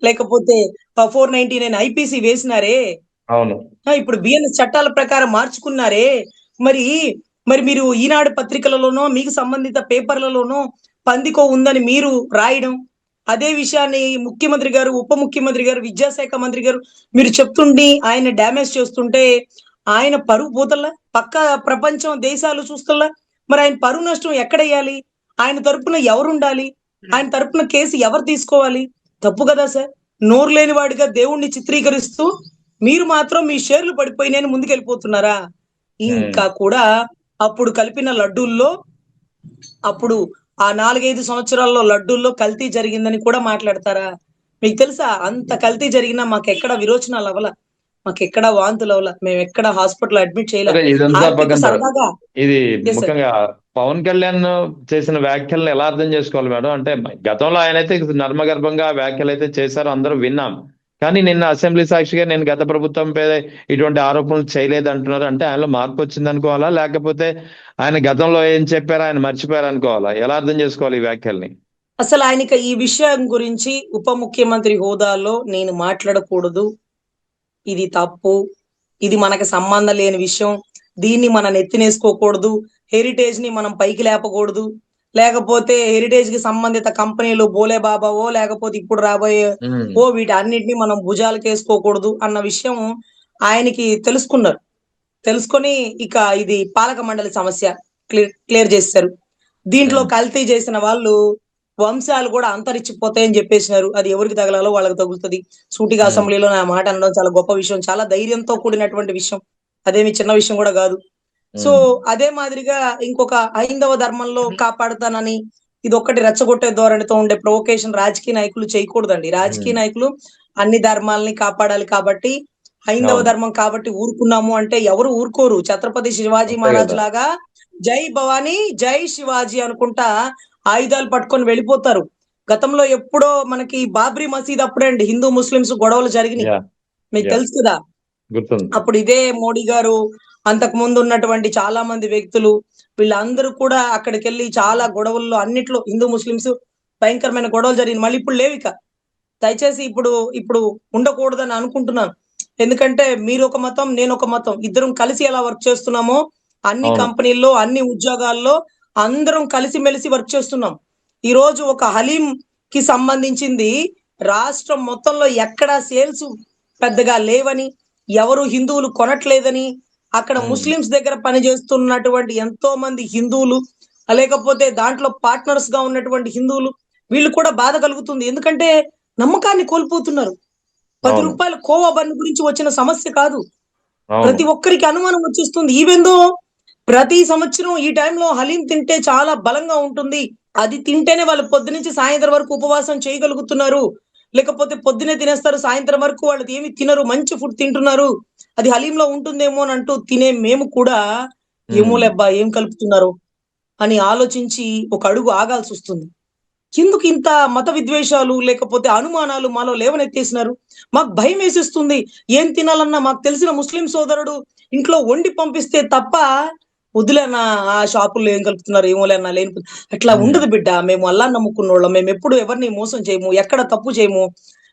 లేకపోతే 499 ఐపీసీ వేసినారే, ఇప్పుడు బిఎన్ఎస్ చట్టాల ప్రకారం మార్చుకున్నారే, మరి మీరు ఈనాడు పత్రికలలోనో మీకు సంబంధిత పేపర్లలోనో పందికో ఉందని మీరు రాయడం, అదే విషయాన్ని ముఖ్యమంత్రి గారు, ఉప ముఖ్యమంత్రి గారు, విద్యాశాఖ మంత్రి గారు మీరు చెప్తుండి ఆయన డ్యామేజ్ చేస్తుంటే ఆయన పరువు పోతల్లా, పక్క ప్రపంచం దేశాలు చూస్తల్లా, మరి ఆయన పరువు నష్టం ఎక్కడయ్యాలి? ఆయన తరపున ఎవరుండాలి? ఆయన తరపున కేసు ఎవరు తీసుకోవాలి? తప్పు కదా సార్. నోరు లేని వాడిగా దేవుణ్ణి చిత్రీకరిస్తూ మీరు మాత్రం మీ షేర్లు పడిపోయినాయని ముందుకెళ్ళిపోతున్నారా? ఇంకా కూడా అప్పుడు కలిపిన లడ్డూల్లో, అప్పుడు ఆ 4-5 సంవత్సరాల్లో లడ్డూల్లో కల్తీ జరిగిందని కూడా మాట్లాడతారా? మీకు తెలుసా, అంత కల్తీ జరిగినా మాకెక్కడ విరోచనాలు అవ్వాల, మాకెక్కడ వాంతులు అవ్వాల, మేము ఎక్కడ హాస్పిటల్ అడ్మిట్ చేయలేదు. ఇది ముఖ్యంగా పవన్ కళ్యాణ్ చేసిన వ్యాఖ్యలను ఎలా అర్థం చేసుకోవాలి మేడం? అంటే గతంలో ఆయన అయితే నర్మగర్భంగా వ్యాఖ్యలు అయితే చేశారు, అందరూ విన్నాం. కానీ నిన్న అసెంబ్లీ సాక్షిగా నేను గత ప్రభుత్వంపై ఇటువంటి ఆరోపణలు చేయలేదు అంటున్నారు. అంటే ఆయనలో మార్పు వచ్చింది అనుకోవాలా, లేకపోతే ఆయన గతంలో ఏం చెప్పారో ఆయన మర్చిపోయారు అనుకోవాలా? ఎలా అర్థం చేసుకోవాలి ఈ వ్యాఖ్యల్ని? అసలు ఆయనకి ఈ విషయం గురించి ఉప ముఖ్యమంత్రి హోదాలో నేను మాట్లాడకూడదు, ఇది తప్పు, ఇది మనకి సంబంధం లేని విషయం, దీన్ని మనం నెత్తినేసుకోకూడదు, హెరిటేజ్ ని మనం పైకి లేపకూడదు, లేకపోతే హెరిటేజ్ కి సంబంధిత కంపెనీలు బోలే బాబావో లేకపోతే ఇప్పుడు రాబోయే వీటి అన్నిటిని మనం భుజాలకు వేసుకోకూడదు అన్న విషయం ఆయనకి తెలుసుకొని ఇక ఇది పాలక మండలి సమస్య క్లియర్ చేశారు. దీంట్లో కల్తీ చేసిన వాళ్ళు వంశాలు కూడా అంతరించిపోతాయని చెప్పేసినారు. అది ఎవరికి తగలాలో వాళ్ళకి తగులుతుంది. సూటిగా అసెంబ్లీలో నా మాట అనడం చాలా గొప్ప విషయం, చాలా ధైర్యంతో కూడినటువంటి విషయం, అదేమి చిన్న విషయం కూడా కాదు. సో అదే మాదిరిగా ఇంకొక హైందవ ధర్మంలో కాపాడుతానని ఇది ఒక్కటి రెచ్చగొట్టే ధోరణితో ఉండే ప్రొవోకేషన్ రాజకీయ నాయకులు చేయకూడదండి. రాజకీయ నాయకులు అన్ని ధర్మాలని కాపాడాలి కాబట్టి, హైందవ ధర్మం కాబట్టి ఊరుకున్నాము అంటే ఎవరు ఊరుకోరు. ఛత్రపతి శివాజీ మహారాజ్ లాగా జై భవానీ జై శివాజీ అనుకుంటా ఆయుధాలు పట్టుకొని వెళ్ళిపోతారు. గతంలో ఎప్పుడో మనకి బాబ్రీ మసీద్ అప్పుడే అండి హిందూ ముస్లింస్ గొడవలు జరిగినాయి, మీకు తెలుసు కదా. అప్పుడు ఇదే మోడీ గారు, అంతకు ముందు ఉన్నటువంటి చాలా మంది వ్యక్తులు వీళ్ళందరూ కూడా అక్కడికి వెళ్ళి చాలా గొడవల్లో అన్నిట్లో హిందూ ముస్లింస్ భయంకరమైన గొడవలు జరిగింది. మళ్ళీ ఇప్పుడు లేవిక. దయచేసి ఇప్పుడు ఉండకూడదని అనుకుంటున్నాను. ఎందుకంటే మీరు ఒక మతం, నేను ఒక మతం, ఇద్దరం కలిసి ఎలా వర్క్ చేస్తున్నామో అన్ని కంపెనీల్లో అన్ని ఉద్యోగాల్లో అందరం కలిసిమెలిసి వర్క్ చేస్తున్నాం. ఈ రోజు ఒక హలీం కి సంబంధించింది రాష్ట్రం మొత్తంలో ఎక్కడా సేల్స్ పెద్దగా లేవని, ఎవరు హిందువులు కొనట్లేదని, అక్కడ ముస్లింస్ దగ్గర పనిచేస్తున్నటువంటి ఎంతో మంది హిందువులు, లేకపోతే దాంట్లో పార్ట్నర్స్ గా ఉన్నటువంటి హిందువులు, వీళ్ళు కూడా బాధ కలుగుతుంది. ఎందుకంటే నమ్మకాన్ని కోల్పోతున్నారు. 10 రూపాయల కోవా బన్ గురించి వచ్చిన సమస్య కాదు, ప్రతి ఒక్కరికి అనుమానం వచ్చేస్తుంది. ఈవెందో ప్రతి సంవత్సరం ఈ టైంలో హలీం తింటే చాలా బలంగా ఉంటుంది, అది తింటేనే వాళ్ళు పొద్దునుంచి సాయంత్రం వరకు ఉపవాసం చేయగలుగుతున్నారు, లేకపోతే పొద్దునే తినేస్తారు సాయంత్రం వరకు వాళ్ళు ఏమి తినరు, మంచి ఫుడ్ తింటున్నారు, అది హలీంలో ఉంటుందేమో అని అంటూ తినే మేము కూడా ఏమో లేబ్బా ఏం కలుపుతున్నారు అని ఆలోచించి ఒక అడుగు ఆగాల్సి వస్తుంది. ఎందుకు ఇంత మత విద్వేషాలు లేకపోతే అనుమానాలు మాలో లేవనెత్తేసినారు? మాకు భయం వేసేస్తుంది. ఏం తినాలన్నా మాకు తెలిసిన ముస్లిం సోదరుడు ఇంట్లో వండి పంపిస్తే తప్ప వద్దులేనా ఆ షాపుల్లో ఏం కలుపుతున్నారు ఏమోలేనా లేని అట్లా ఉండదు బిడ్డ. మేము అల్లాహ్ని నమ్ముకున్నోళ్ళం, మేము ఎప్పుడు ఎవరిని మోసం చేయము, ఎక్కడ తప్పు చేయము,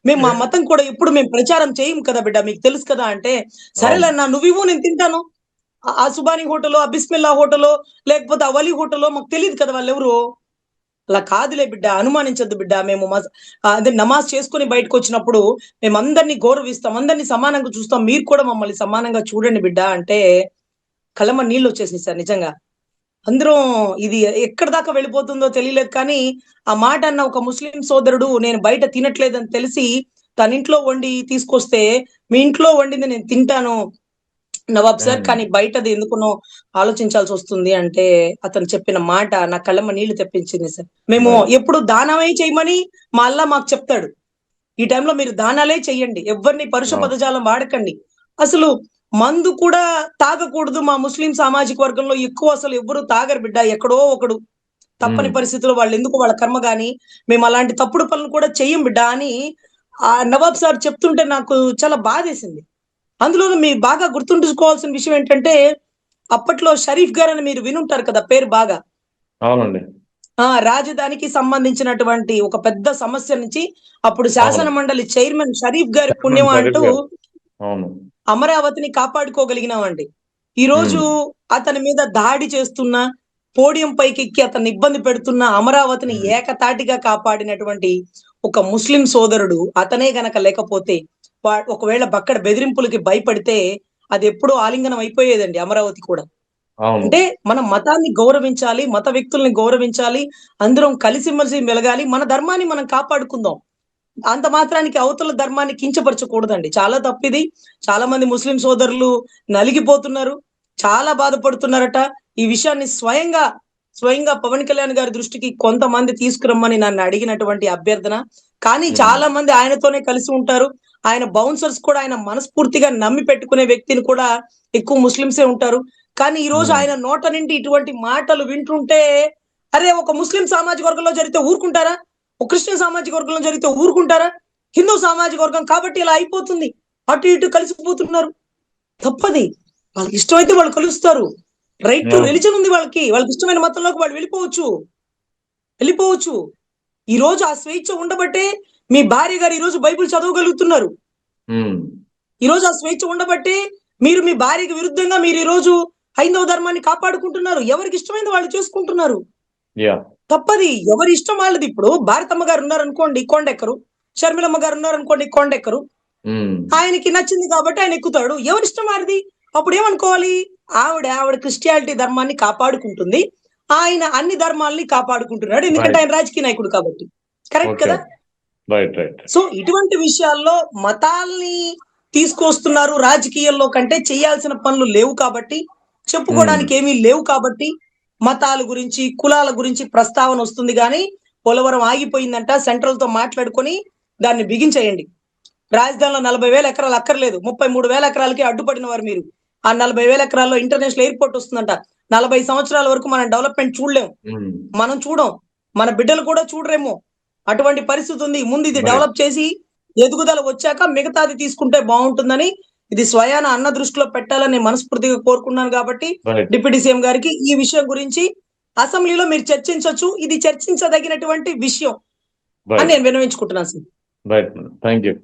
మేము మా మతం కూడా ఎప్పుడు మేము ప్రచారం చేయము కదా బిడ్డ, మీకు తెలుసు కదా అంటే, సరేలేనా నువ్వు నేను తింటాను, ఆ సుబానీ హోటలో, ఆ బిస్మిల్లా హోటలో, లేకపోతే ఆ వలీ హోటలో, మాకు తెలియదు కదా వాళ్ళు ఎవరు. అలా కాదులే బిడ్డ, అనుమానించద్దు బిడ్డ, మేము అదే నమాజ్ చేసుకుని బయటకు వచ్చినప్పుడు మేము అందరినీ గౌరవిస్తాం, అందరినీ సమానంగా చూస్తాం, మీరు కూడా మమ్మల్ని సమానంగా చూడండి బిడ్డ అంటే కళ్ళమ్మ నీళ్ళు వచ్చేసింది సార్. నిజంగా అందరం ఇది ఎక్కడి దాకా వెళ్ళిపోతుందో తెలియలేదు. కానీ ఆ మాట అన్న ఒక ముస్లిం సోదరుడు నేను బయట తినట్లేదని తెలిసి తన ఇంట్లో వండి తీసుకొస్తే, మీ ఇంట్లో వండింది నేను తింటాను నవాబ్ సార్, కానీ బయటది ఎందుకునో ఆలోచించాల్సి వస్తుంది అంటే అతను చెప్పిన మాట నా కళ్ళమ్మ నీళ్లు తెప్పించింది సార్. మేము ఎప్పుడు దానమే చేయమని మా అల్లా మాకు చెప్తాడు, ఈ టైంలో మీరు దానాలే చెయ్యండి, ఎవరిని పరుష పదజాలం వాడకండి, అసలు మందు కూడా తాగకూడదు. మా ముస్లిం సామాజిక వర్గంలో ఎక్కువ అసలు ఎవ్వరు తాగరు బిడ్డ, ఎక్కడో ఒకడు తప్పని పరిస్థితుల్లో వాళ్ళు ఎందుకు వాళ్ళ కర్మ గాని, మేము అలాంటి తప్పుడు పనులు కూడా చెయ్యం బిడ్డ అని ఆ నవాబ్ సార్ చెప్తుంటే నాకు చాలా బాధేసింది. అందులోనూ మీరు బాగా గుర్తుంచుకోవాల్సిన విషయం ఏంటంటే, అప్పట్లో షరీఫ్ గారు అని మీరు వినుంటారు కదా పేరు బాగా. అవునండి. రాజధానికి సంబంధించినటువంటి ఒక పెద్ద సమస్య నుంచి అప్పుడు శాసన మండలి చైర్మన్ షరీఫ్ గారి పుణ్యం అంటూ అమరావతిని కాపాడుకోగలిగినామండి. ఈ రోజు అతని మీద దాడి చేస్తున్న, పోడియం పైకి ఎక్కి అతన్ని ఇబ్బంది పెడుతున్న, అమరావతిని ఏకతాటిగా కాపాడినటువంటి ఒక ముస్లిం సోదరుడు అతనే గనక లేకపోతే, ఒకవేళ బక్కడ బెదిరింపులకి భయపడితే అది ఎప్పుడో ఆలింగనం అయిపోయేదండి అమరావతి కూడా. అంటే మనం మతాన్ని గౌరవించాలి, మత వ్యక్తుల్ని గౌరవించాలి, అందరం కలిసిమెలిసి మెలగాలి, మన ధర్మాన్ని మనం కాపాడుకుందాం. అంత మాత్రానికి అవతల ధర్మాన్ని కించపరచకూడదండి. చాలా తప్పిది. చాలా మంది ముస్లిం సోదరులు నలిగిపోతున్నారు, చాలా బాధపడుతున్నారట. ఈ విషయాన్ని స్వయంగా పవన్ కళ్యాణ్ గారి దృష్టికి కొంతమంది తీసుకురమ్మని నన్ను అడిగినటువంటి అభ్యర్థన. కానీ చాలా మంది ఆయనతోనే కలిసి ఉంటారు. ఆయన బౌన్సర్స్ కూడా ఆయన మనస్ఫూర్తిగా నమ్మి పెట్టుకునే వ్యక్తిని కూడా ఎక్కువ ముస్లింసే ఉంటారు. కానీ ఈ రోజు ఆయన నోట నుండి ఇటువంటి మాటలు వింటుంటే, అరే ఒక ముస్లిం సామాజిక వర్గంలో జరిగితే ఊరుకుంటారా, ఒక క్రిస్టియన్ సామాజిక వర్గంలో జరిగితే ఊరుకుంటారా, హిందూ సామాజిక వర్గం కాబట్టి ఇలా అయిపోతుంది, అటు ఇటు కలిసిపోతున్నారు. తప్పది, వాళ్ళకి ఇష్టమైతే వాళ్ళు కలుస్తారు. రైట్ టు రిలీజన్ ఉంది వాళ్ళకి ఇష్టమైన మతంలోకి వాళ్ళు వెళ్ళిపోవచ్చు. ఈ రోజు ఆ స్వేచ్ఛ ఉండబట్టే మీ భార్య గారు ఈ రోజు బైబిల్ చదవగలుగుతున్నారు. ఈ రోజు ఆ స్వేచ్ఛ ఉండబట్టే మీరు మీ భార్యకి విరుద్ధంగా మీరు ఈ రోజు హైందవ ధర్మాన్ని కాపాడుకుంటున్నారు. ఎవరికి ఇష్టమైంది వాళ్ళు చేసుకుంటున్నారు. తప్పది, ఎవరి ఇష్టం వాళ్ళది. ఇప్పుడు భారతమ్మ గారు ఉన్నారనుకోండి కొండెక్కరు, షర్మిలమ్మ గారు ఉన్నారనుకోండి కొండెక్కరు. ఆయనకి నచ్చింది కాబట్టి ఆయన ఎక్కుతాడు, ఎవరి ఇష్టం వారిది. అప్పుడు ఏమనుకోవాలి, ఆవిడ క్రిస్టియానిటీ ధర్మాన్ని కాపాడుకుంటుంది, ఆయన అన్ని ధర్మాలని కాపాడుకుంటున్నాడు, ఎందుకంటే ఆయన రాజకీయ నాయకుడు కాబట్టి. కరెక్ట్ కదా? సో ఇటువంటి విషయాల్లో మతాల్ని తీసుకొస్తున్నారు రాజకీయాల్లో కంటే చేయాల్సిన పనులు లేవు కాబట్టి, చెప్పుకోవడానికి ఏమీ లేవు కాబట్టి మతాల గురించి కులాల గురించి ప్రస్తావన వస్తుంది. కానీ పోలవరం ఆగిపోయిందంట, సెంట్రల్ తో మాట్లాడుకొని దాన్ని బిగించేయండి. రాజధానిలో 40,000 ఎకరాలు అక్కర్లేదు, 33,000 ఎకరాలకి అడ్డుపడిన వారు మీరు. ఆ 40,000 ఎకరాల్లో ఇంటర్నేషనల్ ఎయిర్పోర్ట్ వస్తుందంట. 40 సంవత్సరాల వరకు మనం డెవలప్మెంట్ చూడలేము, మనం చూడం, మన బిడ్డలు కూడా చూడరేమో, అటువంటి పరిస్థితి ఉంది. ముందు ఇది డెవలప్ చేసి ఎదుగుదల వచ్చాక మిగతాది తీసుకుంటే బాగుంటుందని ఇది స్వయాన అన్న దృష్టిలో పెట్టాలని మనస్ఫూర్తిగా కోరుకున్నాను. కాబట్టి డిప్యూటీ సీఎం గారికి ఈ విషయం గురించి అసెంబ్లీలో మీరు చర్చించవచ్చు, ఇది చర్చించదగినటువంటి విషయం అని నేను విన్నవించుకుంటున్నాను సార్. Thank you.